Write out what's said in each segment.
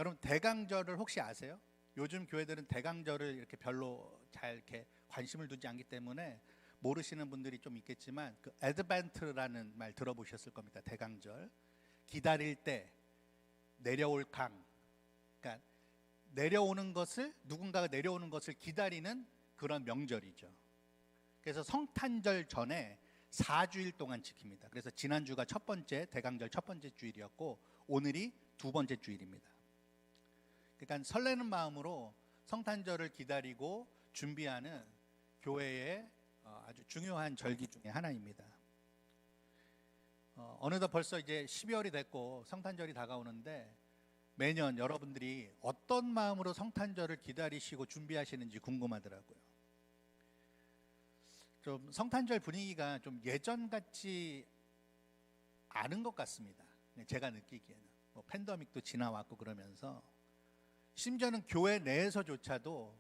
여러분 대강절을 혹시 아세요? 요즘 교회들은 대강절을 이렇게 별로 잘 이렇게 관심을 두지 않기 때문에 모르시는 분들이 좀 있겠지만 그 애드벤트라는 말 들어보셨을 겁니다. 대강절, 기다릴 때, 내려올 강, 그러니까 내려오는 것을, 누군가가 내려오는 것을 기다리는 그런 명절이죠. 그래서 성탄절 전에 4주일 동안 지킵니다. 그래서 지난주가 첫 번째 대강절 첫 번째 주일이었고 오늘이 두 번째 주일입니다. 그러니까 설레는 마음으로 성탄절을 기다리고 준비하는 교회의 아주 중요한 절기 중에 하나입니다. 어느덧 벌써 이제 12월이 됐고 성탄절이 다가오는데 매년 여러분들이 어떤 마음으로 성탄절을 기다리시고 준비하시는지 궁금하더라고요. 좀 성탄절 분위기가 좀 예전 같지 않은 것 같습니다. 제가 느끼기에는 뭐 팬데믹도 지나왔고 그러면서 심지어는 교회 내에서조차도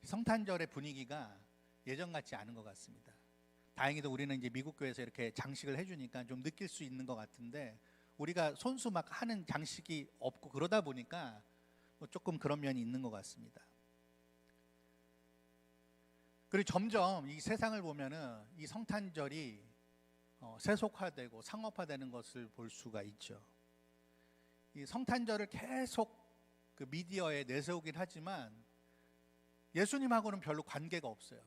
성탄절의 분위기가 예전 같지 않은 것 같습니다. 다행히도 우리는 이제 미국 교회에서 이렇게 장식을 해주니까 좀 느낄 수 있는 것 같은데 우리가 손수 막 하는 장식이 없고 그러다 보니까 뭐 조금 그런 면이 있는 것 같습니다. 그리고 점점 이 세상을 보면은 이 성탄절이 세속화되고 상업화되는 것을 볼 수가 있죠. 이 성탄절을 계속 그 미디어에 내세우긴 하지만 예수님하고는 별로 관계가 없어요.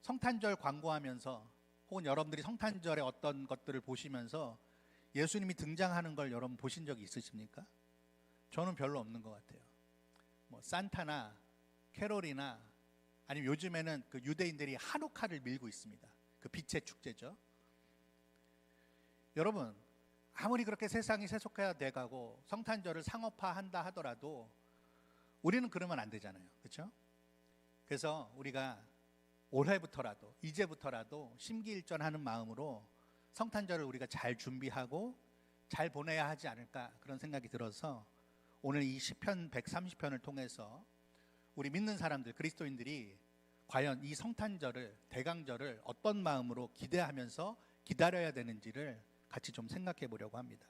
성탄절 광고하면서 혹은 여러분들이 성탄절에 어떤 것들을 보시면서 예수님이 등장하는 걸 여러분 보신 적이 있으십니까? 저는 별로 없는 것 같아요. 뭐 산타나 캐롤이나 아니면 요즘에는 그 유대인들이 하누카를 밀고 있습니다. 그 빛의 축제죠. 여러분 아무리 그렇게 세상이 세속화돼 가고 성탄절을 상업화한다 하더라도 우리는 그러면 안 되잖아요. 그렇죠? 그래서 우리가 올해부터라도 이제부터라도 심기일전하는 마음으로 성탄절을 우리가 잘 준비하고 잘 보내야 하지 않을까 그런 생각이 들어서 오늘 이 시편 130편을 통해서 우리 믿는 사람들 그리스도인들이 과연 이 성탄절을 대강절을 어떤 마음으로 기대하면서 기다려야 되는지를 같이 좀 생각해 보려고 합니다.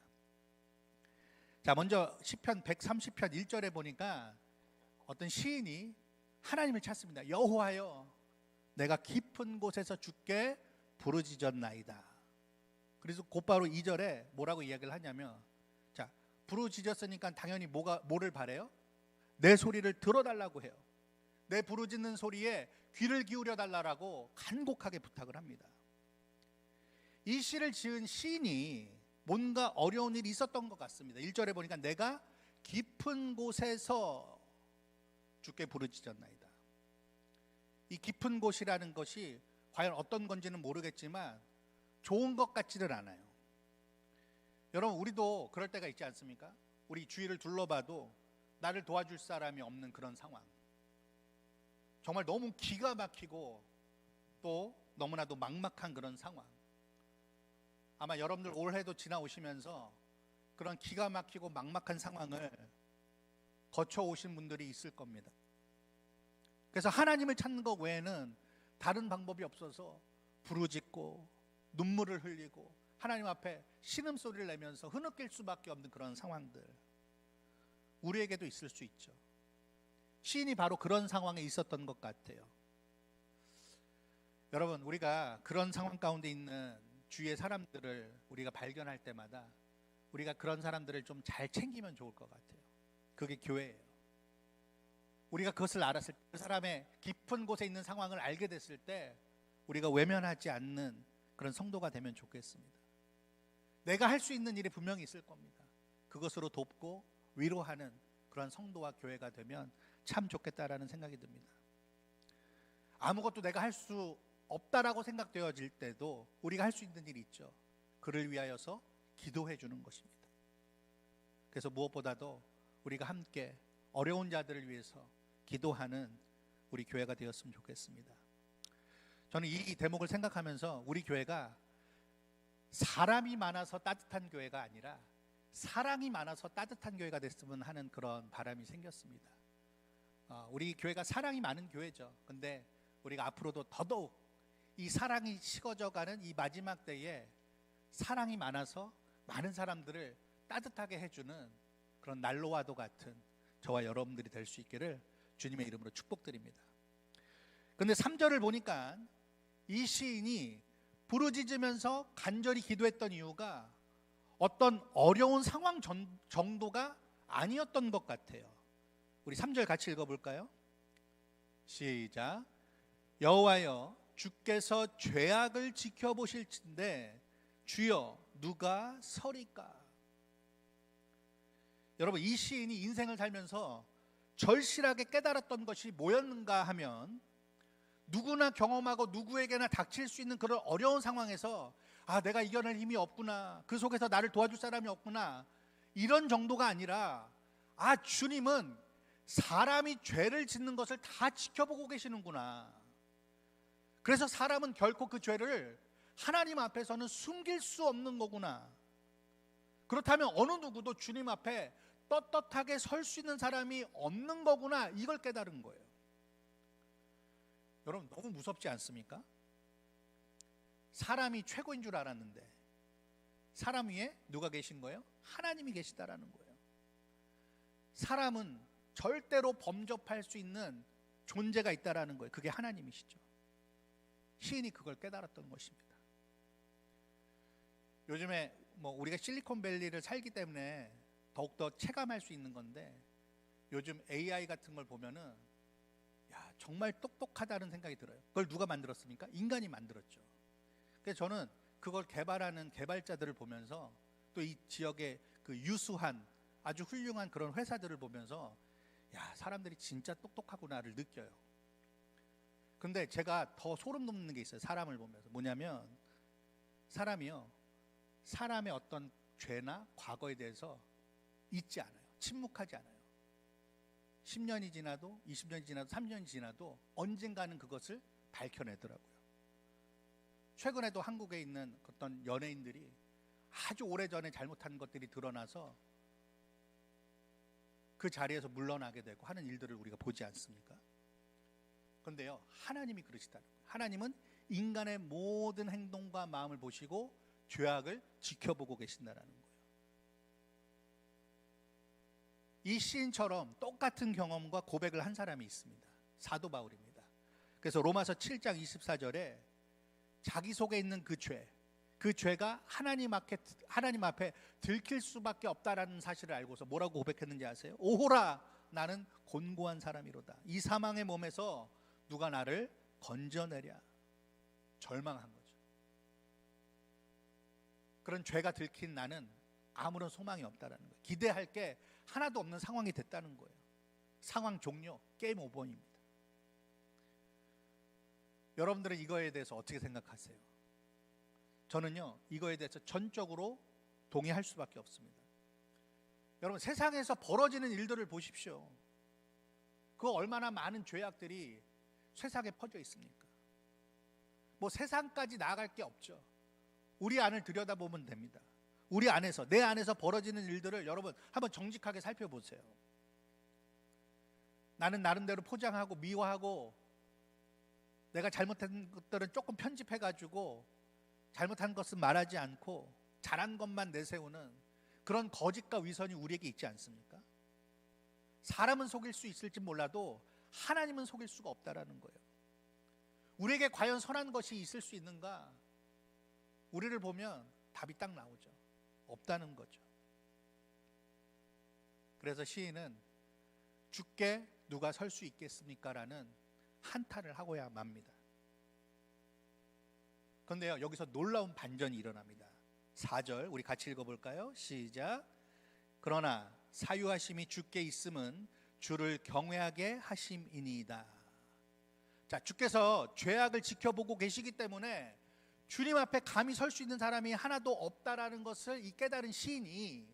자, 먼저 시편 130편 1절에 보니까 어떤 시인이 하나님을 찾습니다. 여호와여 내가 깊은 곳에서 주께 부르짖었나이다. 그래서 곧바로 2절에 뭐라고 이야기를 하냐면 자, 부르짖었으니까 당연히 뭐를 바래요? 내 소리를 들어달라고 해요. 내 부르짖는 소리에 귀를 기울여 달라고 간곡하게 부탁을 합니다. 이 시를 지은 시인이 뭔가 어려운 일이 있었던 것 같습니다. 1절에 보니까 내가 깊은 곳에서 주께 부르짖었나이다. 이 깊은 곳이라는 것이 과연 어떤 건지는 모르겠지만 좋은 것 같지는 않아요. 여러분 우리도 그럴 때가 있지 않습니까? 우리 주위를 둘러봐도 나를 도와줄 사람이 없는 그런 상황, 정말 너무 기가 막히고 또 너무나도 막막한 그런 상황. 아마 여러분들 올해도 지나오시면서 그런 기가 막히고 막막한 상황을 거쳐오신 분들이 있을 겁니다. 그래서 하나님을 찾는 것 외에는 다른 방법이 없어서 부르짖고 눈물을 흘리고 하나님 앞에 신음소리를 내면서 흐느낄 수밖에 없는 그런 상황들 우리에게도 있을 수 있죠. 시인이 바로 그런 상황에 있었던 것 같아요. 여러분 우리가 그런 상황 가운데 있는 주위의 사람들을 우리가 발견할 때마다 우리가 그런 사람들을 좀 잘 챙기면 좋을 것 같아요. 그게 교회예요. 우리가 그것을 알았을 때 그 사람의 깊은 곳에 있는 상황을 알게 됐을 때 우리가 외면하지 않는 그런 성도가 되면 좋겠습니다. 내가 할 수 있는 일이 분명히 있을 겁니다. 그것으로 돕고 위로하는 그런 성도와 교회가 되면 참 좋겠다라는 생각이 듭니다. 아무것도 내가 할 수 없다라고 생각되어질 때도 우리가 할 수 있는 일이 있죠. 그를 위하여서 기도해 주는 것입니다. 그래서 무엇보다도 우리가 함께 어려운 자들을 위해서 기도하는 우리 교회가 되었으면 좋겠습니다. 저는 이 대목을 생각하면서 우리 교회가 사람이 많아서 따뜻한 교회가 아니라 사랑이 많아서 따뜻한 교회가 됐으면 하는 그런 바람이 생겼습니다. 우리 교회가 사랑이 많은 교회죠. 근데 우리가 앞으로도 더더욱 이 사랑이 식어져가는 이 마지막 때에 사랑이 많아서 많은 사람들을 따뜻하게 해주는 그런 난로와도 같은 저와 여러분들이 될 수 있기를 주님의 이름으로 축복드립니다. 그런데 3절을 보니까 이 시인이 부르짖으면서 간절히 기도했던 이유가 어떤 어려운 상황 정도가 아니었던 것 같아요. 우리 3절 같이 읽어볼까요? 시작. 여호와여, 주께서 죄악을 지켜보실진데 주여 누가 서리까? 여러분, 이 시인이 인생을 살면서 절실하게 깨달았던 것이 뭐였는가 하면, 누구나 경험하고 누구에게나 닥칠 수 있는 그런 어려운 상황에서 내가 이겨낼 힘이 없구나, 그 속에서 나를 도와줄 사람이 없구나, 이런 정도가 아니라 주님은 사람이 죄를 짓는 것을 다 지켜보고 계시는구나. 그래서 사람은 결코 그 죄를 하나님 앞에서는 숨길 수 없는 거구나. 그렇다면 어느 누구도 주님 앞에 떳떳하게 설 수 있는 사람이 없는 거구나, 이걸 깨달은 거예요. 여러분, 너무 무섭지 않습니까? 사람이 최고인 줄 알았는데 사람 위에 누가 계신 거예요? 하나님이 계시다라는 거예요. 사람은 절대로 범접할 수 있는 존재가 있다라는 거예요. 그게 하나님이시죠. 시인이 그걸 깨달았던 것입니다. 요즘에 우리가 실리콘밸리를 살기 때문에 더욱더 체감할 수 있는 건데, 요즘 AI 같은 걸 보면은 정말 똑똑하다는 생각이 들어요. 그걸 누가 만들었습니까? 인간이 만들었죠. 그래서 저는 그걸 개발하는 개발자들을 보면서, 또 이 지역의 그 유수한 아주 훌륭한 그런 회사들을 보면서 사람들이 진짜 똑똑하구나를 느껴요. 근데 제가 더 소름 돋는 게 있어요. 사람을 보면서. 뭐냐면, 사람이요, 사람의 어떤 죄나 과거에 대해서 잊지 않아요. 침묵하지 않아요. 10년이 지나도 20년이 지나도 30년이 지나도 언젠가는 그것을 밝혀내더라고요. 최근에도 한국에 있는 어떤 연예인들이 아주 오래전에 잘못한 것들이 드러나서 그 자리에서 물러나게 되고 하는 일들을 우리가 보지 않습니까? 그런데요, 하나님이 그러시다는 거예요. 하나님은 인간의 모든 행동과 마음을 보시고 죄악을 지켜보고 계신다는 거예요. 이 시인처럼 똑같은 경험과 고백을 한 사람이 있습니다. 사도 바울입니다. 그래서 로마서 7장 24절에 자기 속에 있는 그 죄가 하나님 앞에 들킬 수밖에 없다라는 사실을 알고서 뭐라고 고백했는지 아세요? 오호라, 나는 곤고한 사람이로다. 이 사망의 몸에서 누가 나를 건져내랴. 절망한 거죠. 그런 죄가 들킨 나는 아무런 소망이 없다라는 거예요. 기대할 게 하나도 없는 상황이 됐다는 거예요. 상황 종료, 게임 오버입니다. 여러분들은 이거에 대해서 어떻게 생각하세요? 저는요, 이거에 대해서 전적으로 동의할 수밖에 없습니다. 여러분, 세상에서 벌어지는 일들을 보십시오. 그 얼마나 많은 죄악들이 세상에 퍼져 있습니까? 세상까지 나아갈 게 없죠. 우리 안을 들여다보면 됩니다. 우리 안에서, 내 안에서 벌어지는 일들을 여러분 한번 정직하게 살펴보세요. 나는 나름대로 포장하고 미화하고, 내가 잘못한 것들은 조금 편집해가지고 잘못한 것은 말하지 않고 잘한 것만 내세우는 그런 거짓과 위선이 우리에게 있지 않습니까? 사람은 속일 수 있을지 몰라도 하나님은 속일 수가 없다라는 거예요. 우리에게 과연 선한 것이 있을 수 있는가? 우리를 보면 답이 딱 나오죠. 없다는 거죠. 그래서 시인은 주께 누가 설 수 있겠습니까? 라는 한탄을 하고야 맙니다. 그런데요, 여기서 놀라운 반전이 일어납니다. 4절 우리 같이 읽어볼까요? 시작. 그러나 사유하심이 주께 있음은 주를 경외하게 하심이니이다. 자, 주께서 죄악을 지켜보고 계시기 때문에 주님 앞에 감히 설 수 있는 사람이 하나도 없다라는 것을 이 깨달은 시인이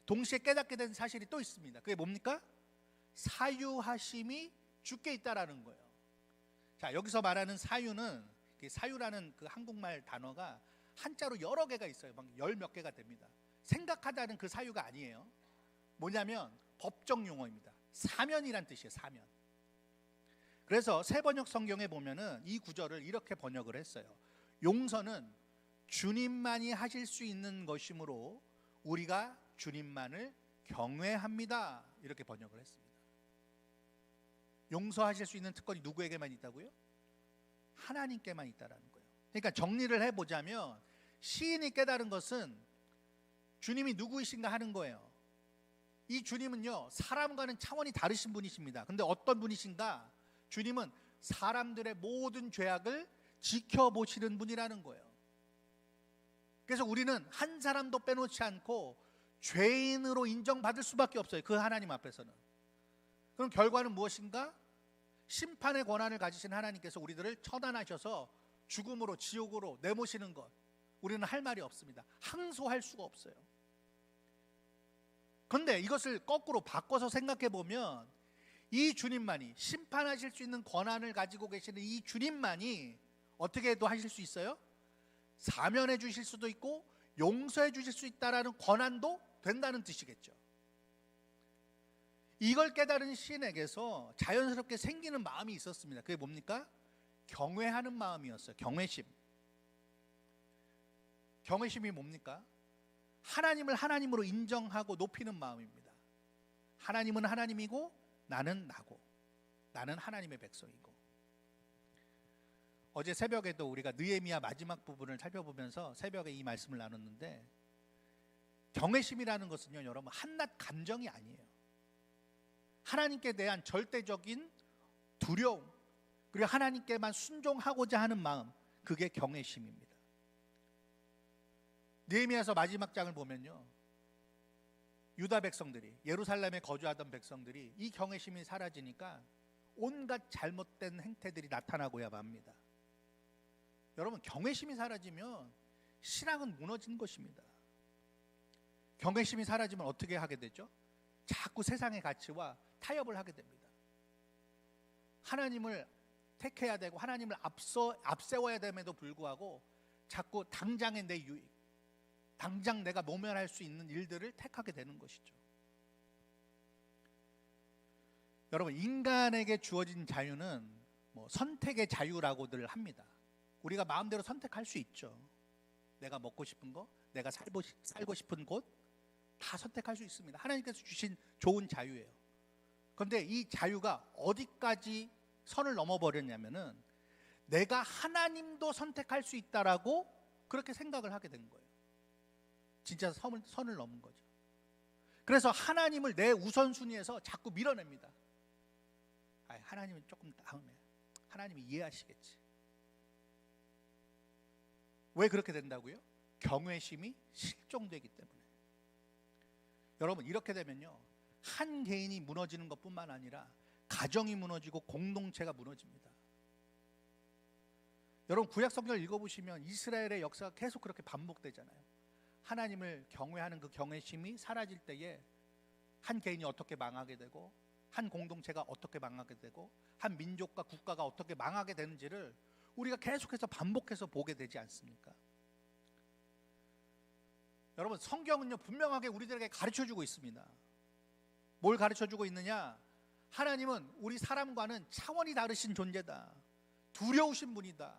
동시에 깨닫게 된 사실이 또 있습니다. 그게 뭡니까? 사유하심이 주께 있다라는 거예요. 자, 여기서 말하는 사유는, 사유라는 그 한국말 단어가 한자로 여러 개가 있어요. 막 열 몇 개가 됩니다. 생각하다는 그 사유가 아니에요. 뭐냐면 법정 용어입니다. 사면이란 뜻이에요. 사면. 그래서 새 번역 성경에 보면은 이 구절을 이렇게 번역을 했어요. 용서는 주님만이 하실 수 있는 것이므로 우리가 주님만을 경외합니다. 이렇게 번역을 했습니다. 용서하실 수 있는 특권이 누구에게만 있다고요? 하나님께만 있다라는 거예요. 그러니까 정리를 해보자면 시인이 깨달은 것은 주님이 누구이신가 하는 거예요. 이 주님은요, 사람과는 차원이 다르신 분이십니다. 근데 어떤 분이신가? 주님은 사람들의 모든 죄악을 지켜보시는 분이라는 거예요. 그래서 우리는 한 사람도 빼놓지 않고 죄인으로 인정받을 수밖에 없어요. 그 하나님 앞에서는. 그럼 결과는 무엇인가? 심판의 권한을 가지신 하나님께서 우리들을 처단하셔서 죽음으로, 지옥으로 내모시는 것, 우리는 할 말이 없습니다. 항소할 수가 없어요. 그런데 이것을 거꾸로 바꿔서 생각해 보면 이 주님만이, 심판하실 수 있는 권한을 가지고 계시는 이 주님만이 어떻게 또 하실 수 있어요? 사면해 주실 수도 있고 용서해 주실 수 있다라는 권한도 된다는 뜻이겠죠. 이걸 깨달은 시인에게서 자연스럽게 생기는 마음이 있었습니다. 그게 뭡니까? 경외하는 마음이었어요. 경외심. 경외심이 뭡니까? 하나님을 하나님으로 인정하고 높이는 마음입니다. 하나님은 하나님이고 나는 나고, 나는 하나님의 백성이고. 어제 새벽에도 우리가 느헤미야 마지막 부분을 살펴보면서 새벽에 이 말씀을 나눴는데, 경외심이라는 것은요, 여러분, 한낱 감정이 아니에요. 하나님께 대한 절대적인 두려움, 그리고 하나님께만 순종하고자 하는 마음, 그게 경외심입니다. 느헤미야서 마지막 장을 보면요, 유다 백성들이, 예루살렘에 거주하던 백성들이 이 경외심이 사라지니까 온갖 잘못된 행태들이 나타나고야 맙니다. 여러분, 경외심이 사라지면 신앙은 무너진 것입니다. 경외심이 사라지면 어떻게 하게 되죠? 자꾸 세상의 가치와 타협을 하게 됩니다. 하나님을 택해야 되고 하나님을 앞세워야 됨에도 불구하고 자꾸 당장의 내 유익, 당장 내가 모면할 수 있는 일들을 택하게 되는 것이죠. 여러분, 인간에게 주어진 자유는 선택의 자유라고들 합니다. 우리가 마음대로 선택할 수 있죠. 내가 먹고 싶은 거, 내가 살고 싶은 곳 다 선택할 수 있습니다. 하나님께서 주신 좋은 자유예요. 그런데 이 자유가 어디까지 선을 넘어버렸냐면은 내가 하나님도 선택할 수 있다라고 그렇게 생각을 하게 된 거예요. 진짜 선을 넘은 거죠. 그래서 하나님을 내 우선순위에서 자꾸 밀어냅니다. 하나님은 조금 다음에, 하나님이 이해하시겠지. 왜 그렇게 된다고요? 경외심이 실종되기 때문에. 여러분, 이렇게 되면요, 한 개인이 무너지는 것뿐만 아니라 가정이 무너지고 공동체가 무너집니다. 여러분, 구약 성경을 읽어보시면 이스라엘의 역사가 계속 그렇게 반복되잖아요. 하나님을 경외하는 그 경외심이 사라질 때에 한 개인이 어떻게 망하게 되고, 한 공동체가 어떻게 망하게 되고, 한 민족과 국가가 어떻게 망하게 되는지를 우리가 계속해서 반복해서 보게 되지 않습니까? 여러분, 성경은요, 분명하게 우리들에게 가르쳐주고 있습니다. 뭘 가르쳐주고 있느냐? 하나님은 우리 사람과는 차원이 다르신 존재다. 두려우신 분이다.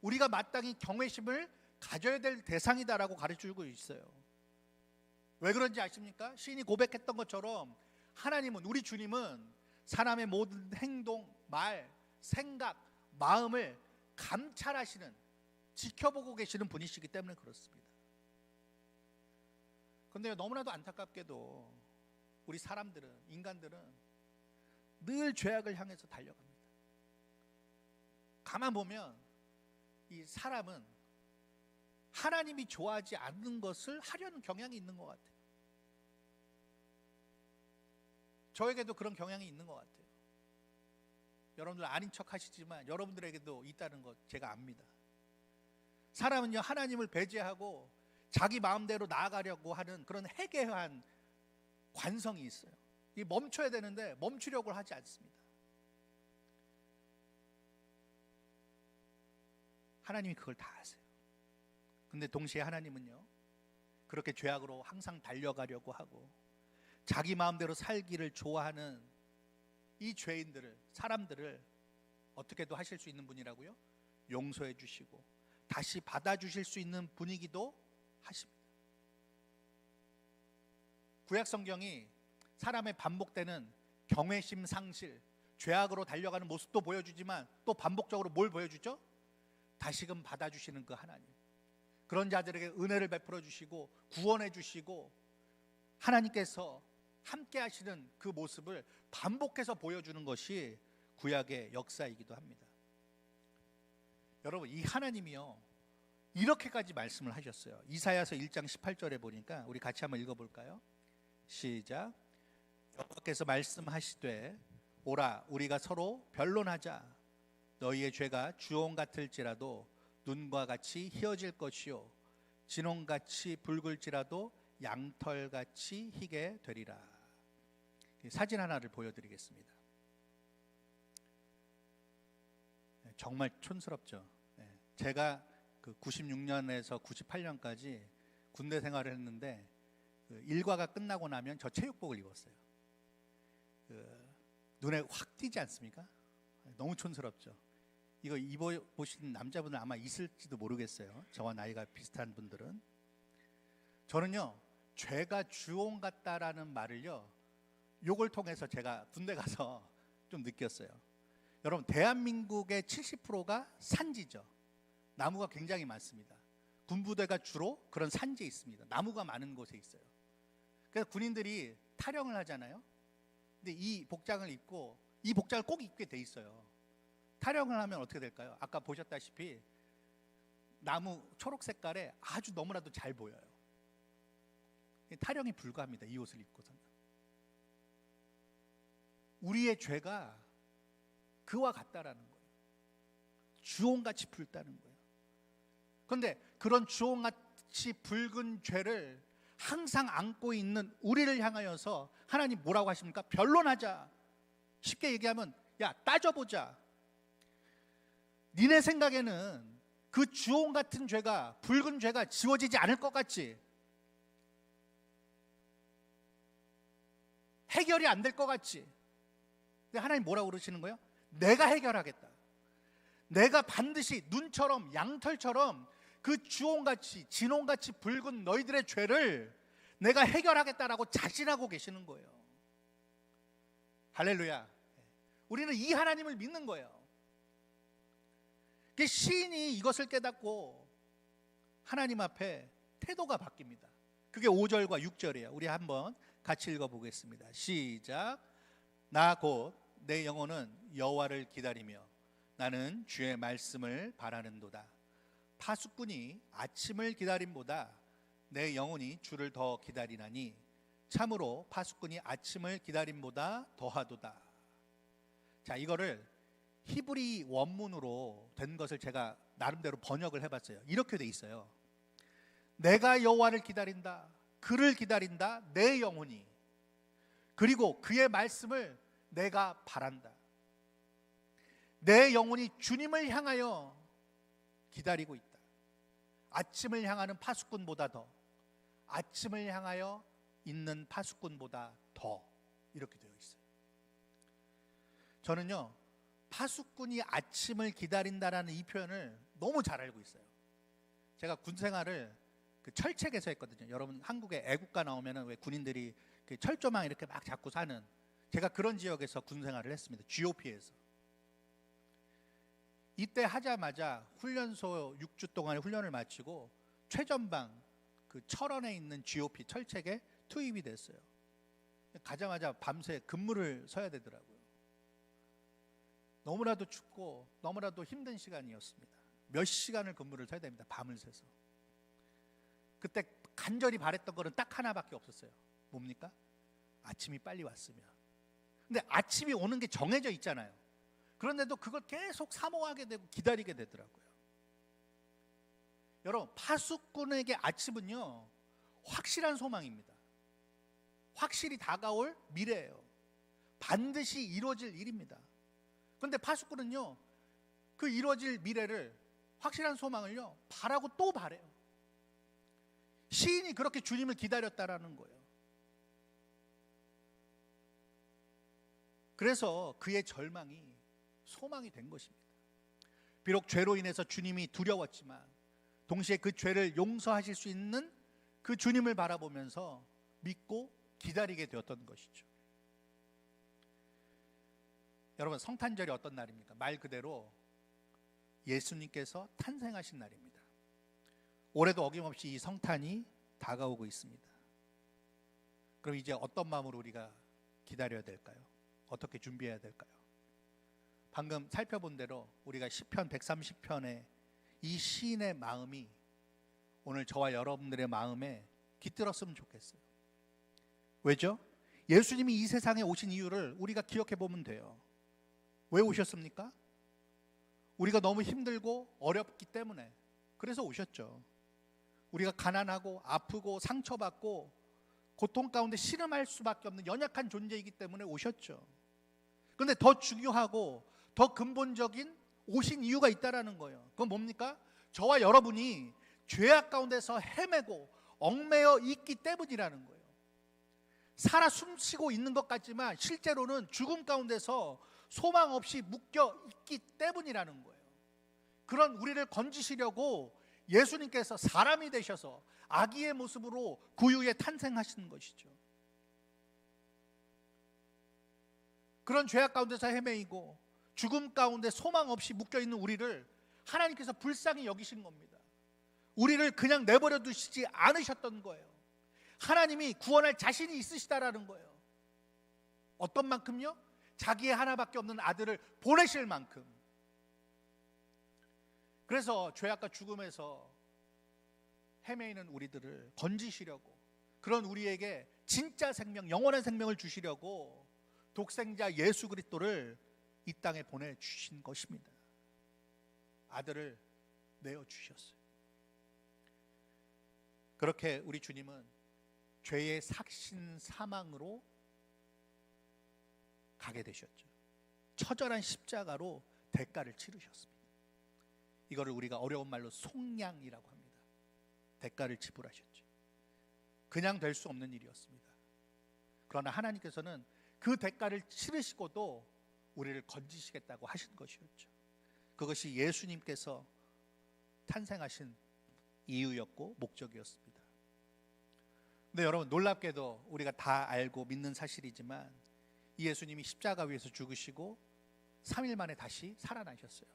우리가 마땅히 경외심을 가져야 될 대상이다라고 가르쳐주고 있어요. 왜 그런지 아십니까? 시인이 고백했던 것처럼 하나님은, 우리 주님은 사람의 모든 행동, 말, 생각, 마음을 감찰하시는, 지켜보고 계시는 분이시기 때문에 그렇습니다. 그런데 너무나도 안타깝게도 우리 사람들은, 인간들은 늘 죄악을 향해서 달려갑니다. 가만 보면 이 사람은 하나님이 좋아하지 않는 것을 하려는 경향이 있는 것 같아요. 저에게도 그런 경향이 있는 것 같아요. 여러분들 아닌 척 하시지만 여러분들에게도 있다는 것 제가 압니다. 사람은요, 하나님을 배제하고 자기 마음대로 나아가려고 하는 그런 해괴한 관성이 있어요. 이 멈춰야 되는데 멈추려고 하지 않습니다. 하나님이 그걸 다 아세요. 근데 동시에 하나님은요, 그렇게 죄악으로 항상 달려가려고 하고 자기 마음대로 살기를 좋아하는 이 죄인들을, 사람들을 어떻게도 하실 수 있는 분이라고요? 용서해 주시고 다시 받아주실 수 있는 분이기도 하십니다. 구약 성경이 사람의 반복되는 경외심 상실, 죄악으로 달려가는 모습도 보여주지만 또 반복적으로 뭘 보여주죠? 다시금 받아주시는 그 하나님, 그런 자들에게 은혜를 베풀어 주시고 구원해 주시고 하나님께서 함께 하시는 그 모습을 반복해서 보여주는 것이 구약의 역사이기도 합니다. 여러분, 이 하나님이요 이렇게까지 말씀을 하셨어요. 이사야서 1장 18절에 보니까 우리 같이 한번 읽어볼까요? 시작. 여호와께서 말씀하시되 오라 우리가 서로 변론하자. 너희의 죄가 주홍 같을지라도 눈과 같이 희어질 것이요 진홍같이 붉을지라도 양털같이 희게 되리라. 사진 하나를 보여드리겠습니다. 정말 촌스럽죠. 제가 그 96년에서 98년까지 군대 생활을 했는데 그 일과가 끝나고 나면 저 체육복을 입었어요. 눈에 확 띄지 않습니까? 너무 촌스럽죠. 이거 입어보신 남자분들 아마 있을지도 모르겠어요. 저와 나이가 비슷한 분들은. 저는요 죄가 주홍 같다라는 말을요 요걸 통해서 제가 군대 가서 좀 느꼈어요. 여러분, 대한민국의 70%가 산지죠. 나무가 굉장히 많습니다. 군부대가 주로 그런 산지에 있습니다. 나무가 많은 곳에 있어요. 그래서 군인들이 타령을 하잖아요. 근데 이 복장을 입고 이 복장을 꼭 입게 돼 있어요. 타령을 하면 어떻게 될까요? 아까 보셨다시피 나무 초록 색깔에 아주 너무나도 잘 보여요. 타령이 불가합니다. 이 옷을 입고서는. 우리의 죄가 그와 같다라는 거예요. 주홍같이 붉다는 거예요. 그런데 그런 주홍같이 붉은 죄를 항상 안고 있는 우리를 향하여서 하나님 뭐라고 하십니까? 변론하자. 쉽게 얘기하면 야 따져보자. 니네 생각에는 그 주홍 같은 죄가, 붉은 죄가 지워지지 않을 것 같지? 해결이 안 될 것 같지? 근데 하나님 뭐라고 그러시는 거예요? 내가 해결하겠다. 내가 반드시 눈처럼 양털처럼 그 주홍같이 진홍같이 붉은 너희들의 죄를 내가 해결하겠다라고 자신하고 계시는 거예요. 할렐루야. 우리는 이 하나님을 믿는 거예요. 시인이 이것을 깨닫고 하나님 앞에 태도가 바뀝니다. 그게 5절과 6절이에요. 우리 한번 같이 읽어보겠습니다. 시작. 나 곧 내 영혼은 여호와를 기다리며 나는 주의 말씀을 바라는도다. 파수꾼이 아침을 기다림보다 내 영혼이 주를 더 기다리나니 참으로 파수꾼이 아침을 기다림보다 더하도다. 자, 이거를 히브리 원문으로 된 것을 제가 나름대로 번역을 해봤어요. 이렇게 돼 있어요. 내가 여호와를 기다린다. 그를 기다린다. 내 영혼이. 그리고 그의 말씀을 내가 바란다. 내 영혼이 주님을 향하여 기다리고 있다. 아침을 향하는 파수꾼보다 더, 아침을 향하여 있는 파수꾼보다 더, 이렇게 되어 있어요. 저는요 파수꾼이 아침을 기다린다라는 이 표현을 너무 잘 알고 있어요. 제가 군 생활을 그 철책에서 했거든요. 여러분 한국에 애국가 나오면은 왜 군인들이 그 철조망 이렇게 막 잡고 사는, 제가 그런 지역에서 군 생활을 했습니다. GOP에서. 이때 하자마자 훈련소 6주 동안의 훈련을 마치고 최전방 그 철원에 있는 GOP 철책에 투입이 됐어요. 가자마자 밤새 근무를 서야 되더라고요. 너무나도 춥고 너무나도 힘든 시간이었습니다. 몇 시간을 근무를 서야 됩니다. 밤을 새서. 그때 간절히 바랬던 거는 딱 하나밖에 없었어요. 뭡니까? 아침이 빨리 왔으면. 근데 아침이 오는 게 정해져 있잖아요. 그런데도 그걸 계속 사모하게 되고 기다리게 되더라고요. 여러분, 파수꾼에게 아침은요 확실한 소망입니다. 확실히 다가올 미래예요. 반드시 이루어질 일입니다. 그런데 파수꾼은요 그 이루어질 미래를, 확실한 소망을요 바라고 또 바래요. 시인이 그렇게 주님을 기다렸다라는 거예요. 그래서 그의 절망이 소망이 된 것입니다. 비록 죄로 인해서 주님이 두려웠지만 동시에 그 죄를 용서하실 수 있는 그 주님을 바라보면서 믿고 기다리게 되었던 것이죠. 여러분, 성탄절이 어떤 날입니까? 말 그대로 예수님께서 탄생하신 날입니다. 올해도 어김없이 이 성탄이 다가오고 있습니다. 그럼 이제 어떤 마음으로 우리가 기다려야 될까요? 어떻게 준비해야 될까요? 방금 살펴본 대로 우리가 시편 130편의 이 시인의 마음이 오늘 저와 여러분들의 마음에 깃들었으면 좋겠어요. 왜죠? 예수님이 이 세상에 오신 이유를 우리가 기억해 보면 돼요. 왜 오셨습니까? 우리가 너무 힘들고 어렵기 때문에. 그래서 오셨죠. 우리가 가난하고 아프고 상처받고 고통 가운데 신음할 수밖에 없는 연약한 존재이기 때문에 오셨죠. 그런데 더 중요하고 더 근본적인 오신 이유가 있다라는 거예요. 그건 뭡니까? 저와 여러분이 죄악 가운데서 헤매고 얽매여 있기 때문이라는 거예요. 살아 숨쉬고 있는 것 같지만 실제로는 죽음 가운데서 소망 없이 묶여 있기 때문이라는 거예요. 그런 우리를 건지시려고 예수님께서 사람이 되셔서 아기의 모습으로 구유에 탄생하신 것이죠. 그런 죄악 가운데서 헤매이고 죽음 가운데 소망 없이 묶여 있는 우리를 하나님께서 불쌍히 여기신 겁니다. 우리를 그냥 내버려 두시지 않으셨던 거예요. 하나님이 구원할 자신이 있으시다라는 거예요. 어떤 만큼요? 자기의 하나밖에 없는 아들을 보내실 만큼. 그래서 죄악과 죽음에서 헤매이는 우리들을 건지시려고, 그런 우리에게 진짜 생명, 영원한 생명을 주시려고 독생자 예수 그리스도를 이 땅에 보내주신 것입니다. 아들을 내어주셨어요. 그렇게 우리 주님은 죄의 삭신 사망으로 가게 되셨죠. 처절한 십자가로 대가를 치르셨습니다. 이거를 우리가 어려운 말로 속량이라고 합니다. 대가를 지불하셨죠. 그냥 될 수 없는 일이었습니다. 그러나 하나님께서는 그 대가를 치르시고도 우리를 건지시겠다고 하신 것이었죠. 그것이 예수님께서 탄생하신 이유였고 목적이었습니다. 근데 여러분, 놀랍게도 우리가 다 알고 믿는 사실이지만 이 예수님이 십자가 위에서 죽으시고 3일 만에 다시 살아나셨어요.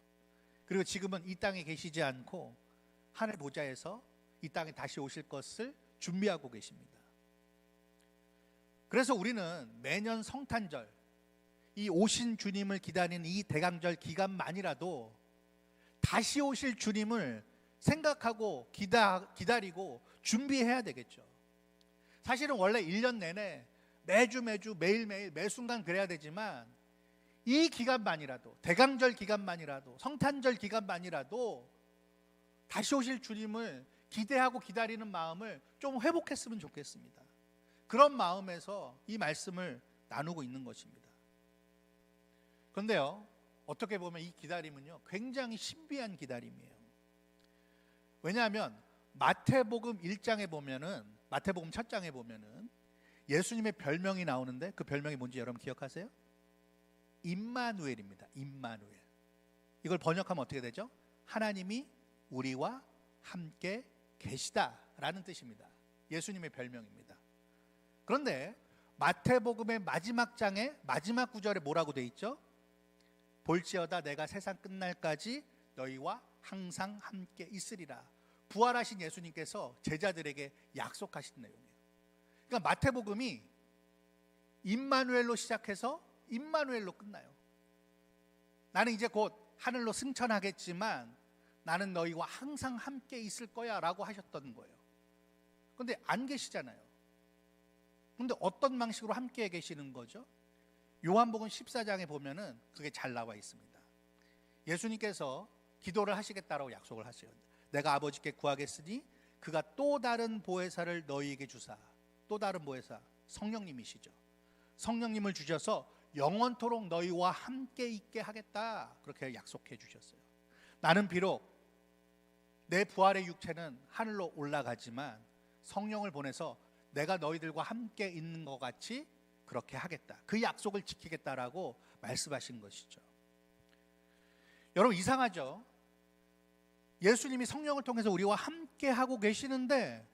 그리고 지금은 이 땅에 계시지 않고 하늘 보좌에서 이 땅에 다시 오실 것을 준비하고 계십니다. 그래서 우리는 매년 성탄절, 이 오신 주님을 기다리는 이 대강절 기간만이라도 다시 오실 주님을 생각하고 기다리고 준비해야 되겠죠. 사실은 원래 1년 내내 매주 매일매일 매순간 그래야 되지만 이 기간만이라도, 대강절 기간만이라도, 성탄절 기간만이라도 다시 오실 주님을 기대하고 기다리는 마음을 좀 회복했으면 좋겠습니다. 그런 마음에서 이 말씀을 나누고 있는 것입니다. 그런데요, 어떻게 보면 이 기다림은요 굉장히 신비한 기다림이에요. 왜냐하면 마태복음 1장에 보면은, 마태복음 첫 장에 보면은 예수님의 별명이 나오는데 그 별명이 뭔지 여러분 기억하세요? 임마누엘입니다. 임마누엘. 이걸 번역하면 어떻게 되죠? 하나님이 우리와 함께 계시다라는 뜻입니다. 예수님의 별명입니다. 그런데 마태복음의 마지막 장의 마지막 구절에 뭐라고 돼 있죠? 볼지어다 내가 세상 끝날까지 너희와 항상 함께 있으리라. 부활하신 예수님께서 제자들에게 약속하신 내용이에요. 그러니까 마태복음이 임마누엘로 시작해서 임마누엘로 끝나요. 나는 이제 곧 하늘로 승천하겠지만 나는 너희와 항상 함께 있을 거야 라고 하셨던 거예요. 그런데 안 계시잖아요. 그런데 어떤 방식으로 함께 계시는 거죠? 요한복음 14장에 보면은 그게 잘 나와 있습니다. 예수님께서 기도를 하시겠다라고 약속을 하세요. 내가 아버지께 구하겠으니 그가 또 다른 보혜사를 너희에게 주사. 또 다른 보혜사, 성령님이시죠. 성령님을 주셔서 영원토록 너희와 함께 있게 하겠다, 그렇게 약속해 주셨어요. 나는 비록 내 부활의 육체는 하늘로 올라가지만 성령을 보내서 내가 너희들과 함께 있는 것 같이 그렇게 하겠다, 그 약속을 지키겠다라고 말씀하신 것이죠. 여러분, 이상하죠? 예수님이 성령을 통해서 우리와 함께 하고 계시는데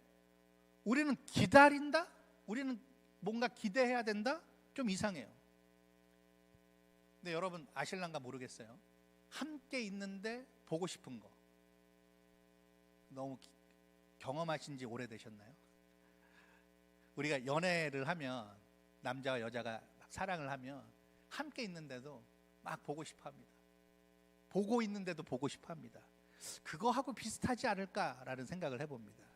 우리는 기다린다? 우리는 뭔가 기대해야 된다? 좀 이상해요. 근데 여러분 아실란가 모르겠어요. 함께 있는데 보고 싶은 거 너무 경험하신 지 오래되셨나요? 우리가 연애를 하면 남자와 여자가 사랑을 하면 함께 있는데도 막 보고 싶어 합니다. 보고 있는데도 보고 싶어 합니다. 그거하고 비슷하지 않을까라는 생각을 해봅니다.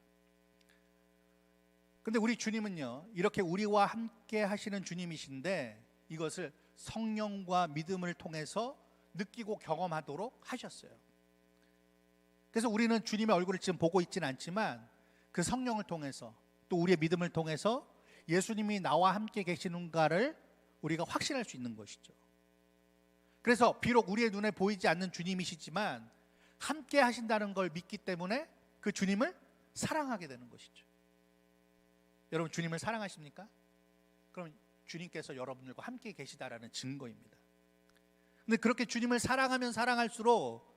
근데 우리 주님은요, 이렇게 우리와 함께 하시는 주님이신데 이것을 성령과 믿음을 통해서 느끼고 경험하도록 하셨어요. 그래서 우리는 주님의 얼굴을 지금 보고 있지는 않지만 그 성령을 통해서 또 우리의 믿음을 통해서 예수님이 나와 함께 계시는가를 우리가 확신할 수 있는 것이죠. 그래서 비록 우리의 눈에 보이지 않는 주님이시지만 함께 하신다는 걸 믿기 때문에 그 주님을 사랑하게 되는 것이죠. 여러분 주님을 사랑하십니까? 그럼 주님께서 여러분들과 함께 계시다라는 증거입니다. 근데 그렇게 주님을 사랑하면 사랑할수록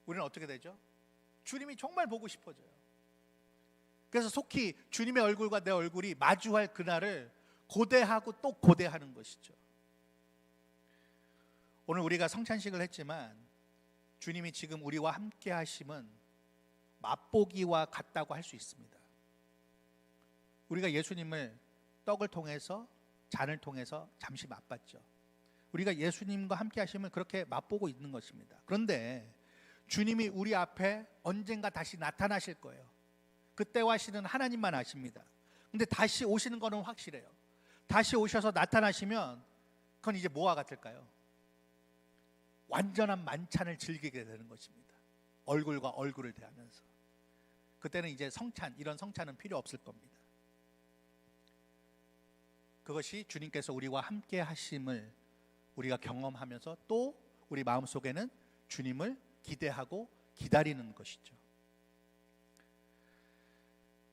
우리는 어떻게 되죠? 주님이 정말 보고 싶어져요. 그래서 속히 주님의 얼굴과 내 얼굴이 마주할 그날을 고대하고 또 고대하는 것이죠. 오늘 우리가 성찬식을 했지만 주님이 지금 우리와 함께 하심은 맛보기와 같다고 할 수 있습니다. 우리가 예수님을 떡을 통해서 잔을 통해서 잠시 맛봤죠. 우리가 예수님과 함께 하심을 그렇게 맛보고 있는 것입니다. 그런데 주님이 우리 앞에 언젠가 다시 나타나실 거예요. 그때와 시는 하나님만 아십니다. 근데 다시 오시는 거는 확실해요. 다시 오셔서 나타나시면 그건 이제 뭐와 같을까요? 완전한 만찬을 즐기게 되는 것입니다. 얼굴과 얼굴을 대하면서. 그때는 이제 성찬, 이런 성찬은 필요 없을 겁니다. 그것이 주님께서 우리와 함께 하심을 우리가 경험하면서 또 우리 마음속에는 주님을 기대하고 기다리는 것이죠.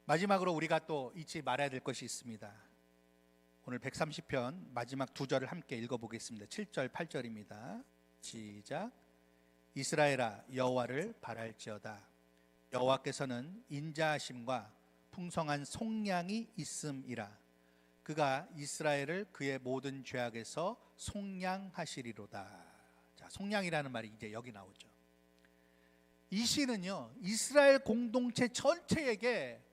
마지막으로 우리가 또 잊지 말아야 될 것이 있습니다. 오늘 130편 마지막 두 절을 함께 읽어보겠습니다. 7절 8절입니다. 시작. 이스라엘아 여호와를 바랄지어다. 여호와께서는 인자하심과 풍성한 속량이 있음이라. 그가 이스라엘을 그의 모든 죄악에서 속량하시리로다. 자, 속량이라는 말이 이제 여기 나오죠. 이 시는요, 이스라엘 공동체 전체에게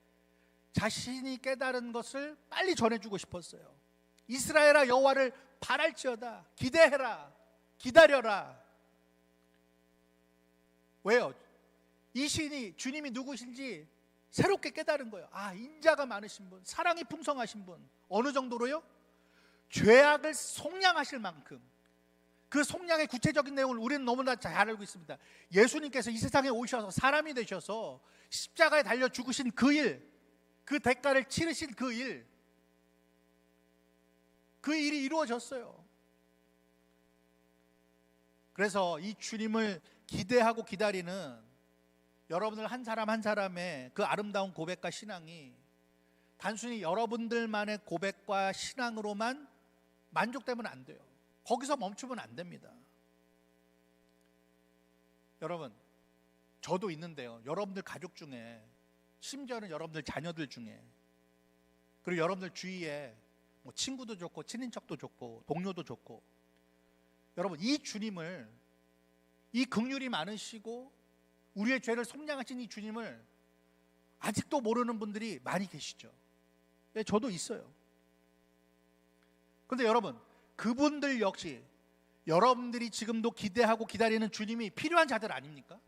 자신이 깨달은 것을 빨리 전해주고 싶었어요. 이스라엘아 여호와를 바랄지어다. 기대해라. 기다려라. 왜요? 이 시인이 주님이 누구신지 새롭게 깨달은 거예요. 아, 인자가 많으신 분, 사랑이 풍성하신 분. 어느 정도로요? 죄악을 속량하실 만큼. 그 속량의 구체적인 내용을 우리는 너무나 잘 알고 있습니다. 예수님께서 이 세상에 오셔서 사람이 되셔서 십자가에 달려 죽으신 그 일, 그 대가를 치르신 그 일, 그 일이 이루어졌어요. 그래서 이 주님을 기대하고 기다리는 여러분들 한 사람 한 사람의 그 아름다운 고백과 신앙이 단순히 여러분들만의 고백과 신앙으로만 만족되면 안 돼요. 거기서 멈추면 안 됩니다. 여러분, 저도 있는데요. 여러분들 가족 중에, 심지어는 여러분들 자녀들 중에, 그리고 여러분들 주위에 뭐 친구도 좋고 친인척도 좋고 동료도 좋고, 여러분 이 주님을, 이 긍휼이 많으시고 우리의 죄를 속량하신 이 주님을 아직도 모르는 분들이 많이 계시죠. 네, 저도 있어요. 그런데 여러분, 그분들 역시 여러분들이 지금도 기대하고 기다리는 주님이 필요한 자들 아닙니까?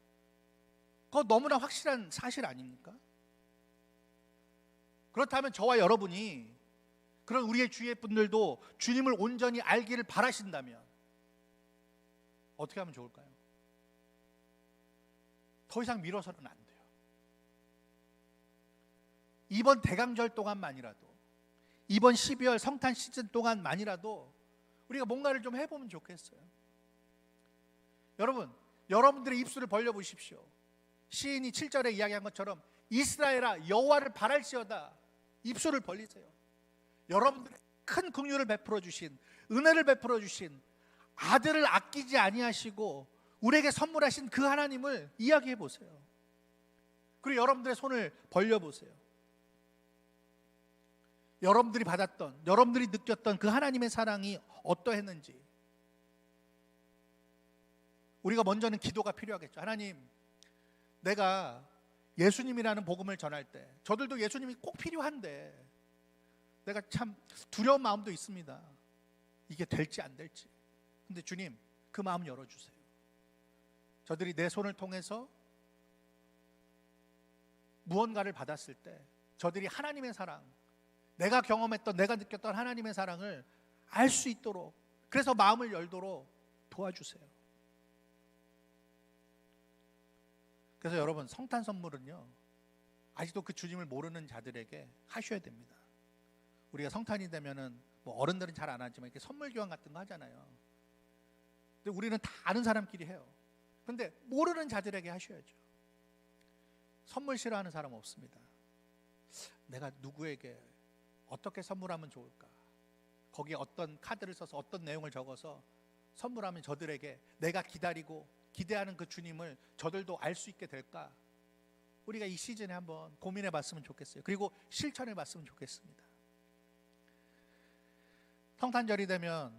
그거 너무나 확실한 사실 아닙니까? 그렇다면 저와 여러분이, 그런 우리의 주위의 분들도 주님을 온전히 알기를 바라신다면 어떻게 하면 좋을까요? 더 이상 미뤄서는 안 돼요. 이번 대강절 동안만이라도, 이번 12월 성탄 시즌 동안만이라도 우리가 뭔가를 좀 해보면 좋겠어요. 여러분, 여러분들의 입술을 벌려보십시오. 시인이 7절에 이야기한 것처럼 이스라엘아 여호와를 바랄지어다. 입술을 벌리세요. 여러분들의 큰 긍휼을 베풀어 주신, 은혜를 베풀어 주신, 아들을 아끼지 아니하시고 우리에게 선물하신 그 하나님을 이야기해 보세요. 그리고 여러분들의 손을 벌려 보세요. 여러분들이 받았던, 여러분들이 느꼈던 그 하나님의 사랑이 어떠했는지 우리가 먼저는 기도가 필요하겠죠. 하나님, 내가 예수님이라는 복음을 전할 때 저들도 예수님이 꼭 필요한데 내가 참 두려운 마음도 있습니다. 이게 될지 안 될지. 근데 주님, 그 마음 열어주세요. 저들이 내 손을 통해서 무언가를 받았을 때 저들이 하나님의 사랑, 내가 경험했던, 내가 느꼈던 하나님의 사랑을 알 수 있도록, 그래서 마음을 열도록 도와주세요. 그래서 여러분, 성탄 선물은요, 아직도 그 주님을 모르는 자들에게 하셔야 됩니다. 우리가 성탄이 되면은 뭐 어른들은 잘 안 하지만 이렇게 선물 교환 같은 거 하잖아요. 근데 우리는 다 아는 사람끼리 해요. 근데 모르는 자들에게 하셔야죠. 선물 싫어하는 사람 없습니다. 내가 누구에게 어떻게 선물하면 좋을까? 거기에 어떤 카드를 써서 어떤 내용을 적어서 선물하면 저들에게 내가 기다리고 기대하는 그 주님을 저들도 알 수 있게 될까? 우리가 이 시즌에 한번 고민해 봤으면 좋겠어요. 그리고 실천해 봤으면 좋겠습니다. 성탄절이 되면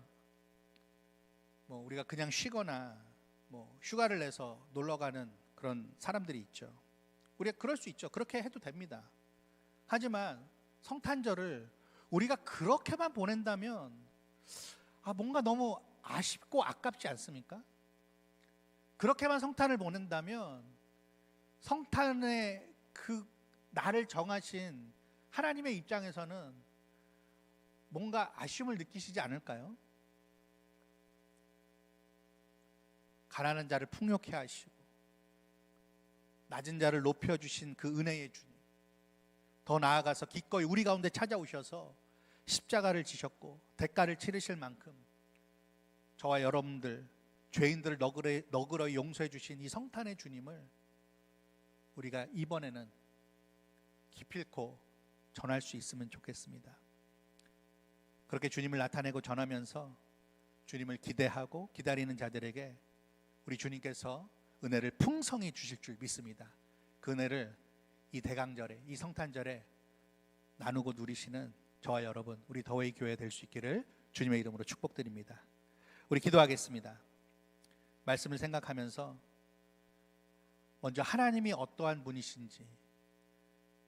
뭐 우리가 그냥 쉬거나 뭐 휴가를 내서 놀러 가는 그런 사람들이 있죠. 우리가 그럴 수 있죠. 그렇게 해도 됩니다. 하지만 성탄절을 우리가 그렇게만 보낸다면 뭔가 너무 아쉽고 아깝지 않습니까? 그렇게만 성탄을 보낸다면 성탄의 그 날을 정하신 하나님의 입장에서는 뭔가 아쉬움을 느끼시지 않을까요? 가난한 자를 풍요케 하시고 낮은 자를 높여주신 그 은혜의 주님, 더 나아가서 기꺼이 우리 가운데 찾아오셔서 십자가를 지셨고 대가를 치르실 만큼 저와 여러분들 죄인들을 너그러이 용서해 주신 이 성탄의 주님을 우리가 이번에는 기필코 전할 수 있으면 좋겠습니다. 그렇게 주님을 나타내고 전하면서 주님을 기대하고 기다리는 자들에게 우리 주님께서 은혜를 풍성히 주실 줄 믿습니다. 그 은혜를 이 대강절에, 이 성탄절에 나누고 누리시는 저와 여러분, 우리 더웨이 교회 될 수 있기를 주님의 이름으로 축복드립니다. 우리 기도하겠습니다. 말씀을 생각하면서 먼저 하나님이 어떠한 분이신지,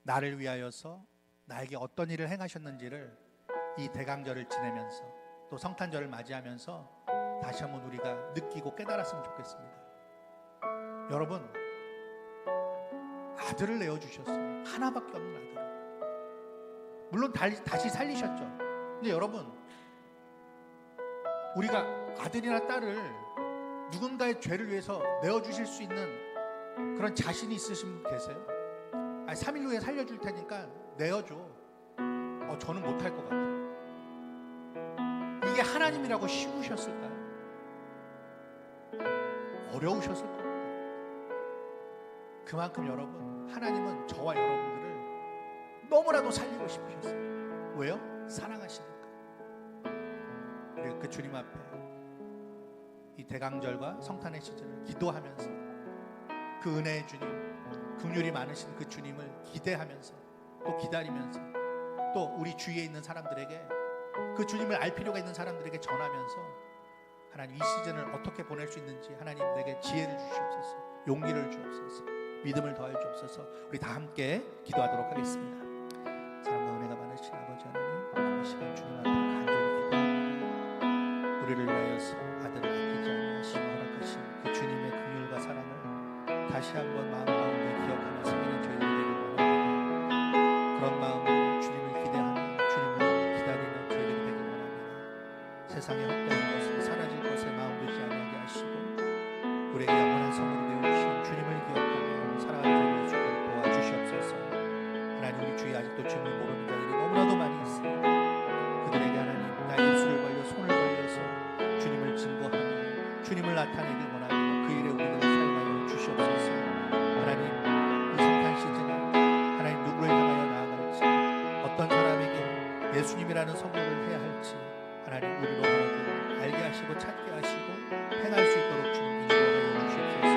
나를 위하여서 나에게 어떤 일을 행하셨는지를 이 대강절을 지내면서 또 성탄절을 맞이하면서 다시 한번 우리가 느끼고 깨달았으면 좋겠습니다. 여러분, 아들을 내어주셨어요. 하나밖에 없는 아들을. 물론 다시 살리셨죠. 근데 여러분, 우리가 아들이나 딸을 누군가의 죄를 위해서 내어주실 수 있는 그런 자신이 있으신 분 계세요? 3일 후에 살려줄 테니까 내어줘. 저는 못할 것 같아요. 이게 하나님이라고 쉬우셨을까요? 어려우셨을 겁니다. 그만큼 여러분, 하나님은 저와 여러분들을 너무나도 살리고 싶으셨어요. 왜요? 사랑하시니까. 우리가 그 주님 앞에 이 대강절과 성탄의 시즌을 기도하면서 그 은혜의 주님, 긍휼이 많으신 그 주님을 기대하면서 또 기다리면서 또 우리 주위에 있는 사람들에게, 그 주님을 알 필요가 있는 사람들에게 전하면서 하나님 이 시즌을 어떻게 보낼 수 있는지 하나님 내게 지혜를 주시옵소서, 용기를 주옵소서, 믿음을 더해 주옵소서. 우리 다 함께 기도하도록 하겠습니다. 사랑과 은혜가 많으신 아버지 하나님, 이 시간 주님 앞에 간절히 기도합니다. 우리를 위하여서 아들을 아끼지 아니하시고 허락하신 그 주님의 긍휼과 사랑을 다시 한번 마음 가운데 기억하며 섬기는 저희들 되길 원합니다. 그런 마음으로 주님을 기대하며 주님을 기다리는 저희들이 되길 원합니다. 세상의 헛되는 것을 사라질 것에 마음 두지 아니하게 하시고 우리에게 영원한 선물이 되어주신 주님을 기억하며 살아가는 저희를 주님 도와주시옵소서. 하나님, 우리 주위에 아직도 주님을 모르는 자들이 너무나도 많이 있습니다. 그들에게 하나님, 나의 입술을 벌려 손을 벌려서 주님을 증거하며 주님을 나타내길 원하며 그 일에 우리를 사용하여 주시옵소서. 하나님, 이 성탄 시즌에 하나님 누구를 향하여 나아갈지, 어떤 사람에게 예수님이라는 선물을 해야 할지 하나님 우리로 하여금 알게 하시고 찾게 하시고 행할 수 있도록 주님 인도하여 주시옵소서.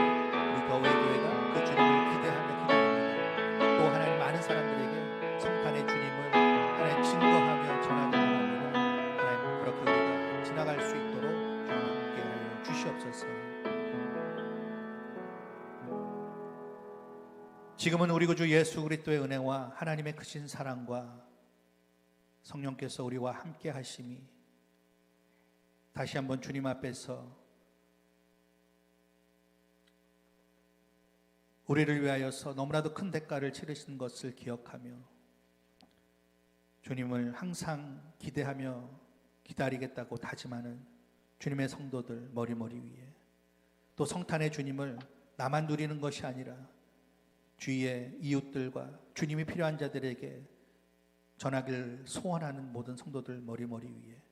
우리 더웨이 교회가 그 주님을 기대하며 기다립니다. 또 하나님, 많은 사람들에게 성탄의 주님을 하나님 증거하며 주시옵소서. 지금은 우리 구주 예수 그리스도의 은혜와 하나님의 크신 사랑과 성령께서 우리와 함께 하심이 다시 한번 주님 앞에서 우리를 위하여서 너무나도 큰 대가를 치르신 것을 기억하며 주님을 항상 기대하며 기다리겠다고 다짐하는 주님의 성도들 머리머리 위에, 또 성탄의 주님을 나만 누리는 것이 아니라 주위의 이웃들과 주님이 필요한 자들에게 전하기를 소원하는 모든 성도들 머리머리 위에,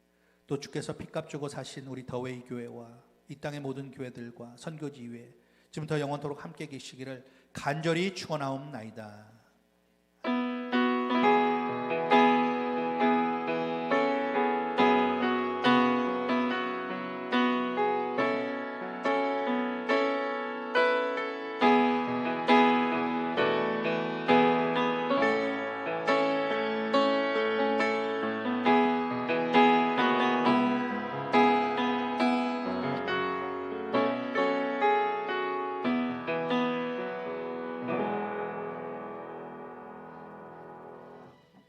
또 주께서 핏값 주고 사신 우리 더웨이 교회와 이 땅의 모든 교회들과 선교지 위에 지금부터 영원토록 함께 계시기를 간절히 축원하옵나이다.